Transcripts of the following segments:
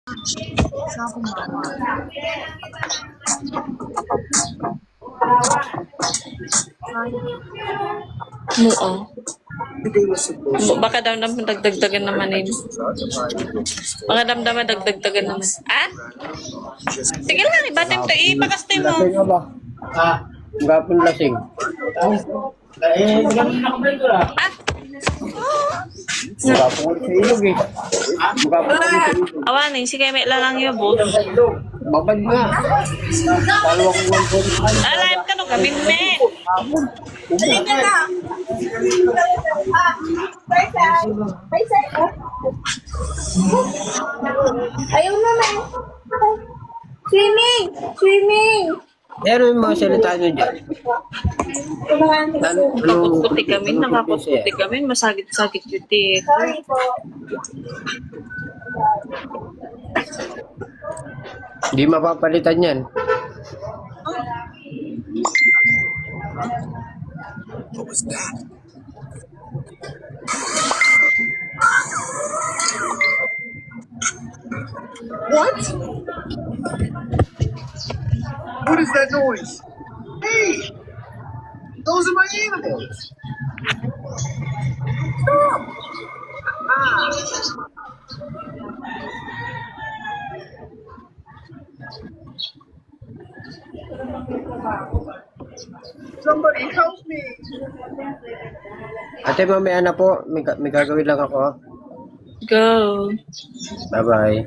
Sa akong mama. Oo. Baka damdaman dagdagdagan naman eh. Baka damdaman dagdagdagan naman. Ah? Sige lang, ibatim to. Ipakaste mo. Lasing ka ba? Ah, gapon lasing. Ah? Gapon sa ilog eh. Gapon sa ilog. Awanin, sige may lang yun, boss. Babad nga. Dalawang 1.5. Alam ka no, gamin me. Ayaw naman. Swimming! Swimming! Ano yung mga salita nyo dyan? Nakaputputi kami, nakaputputi kami, masagit-sagit yung tiyak. Sorry po. Hindi mapapalitan yan. What was that? What? What is that noise? Hey! Those are my animals! Stop! Somebody help me! Ate, mamaya na po. May gagawin lang ako. Go. Bye-bye.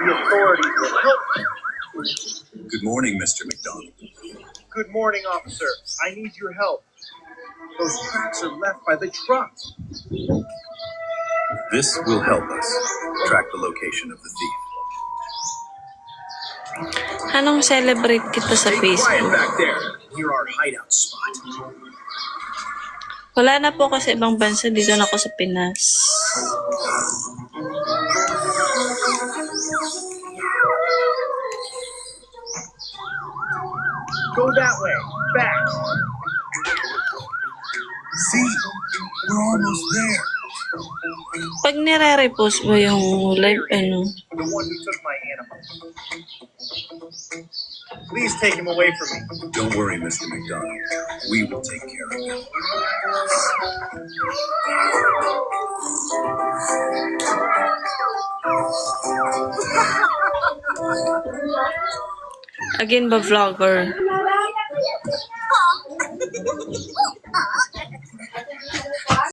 The authorities will help me. Good morning, Mr. McDonald. Good morning, officer. I need your help. Those tracks are left by the truck. This will help us track the location of the thief. Anong celebrate kita sa Stay quiet Facebook? back there. Near our hideout spot. Wala na po kasi ibang bansa. Dito na ako sa Pinas. Go that way. Back. See, we're almost there. Pag nire-repost mo yung live, ano, The one who took my animal. Please take him away from me. Don't worry, Mr. McDonald. We will take care of him. again ba vlogger?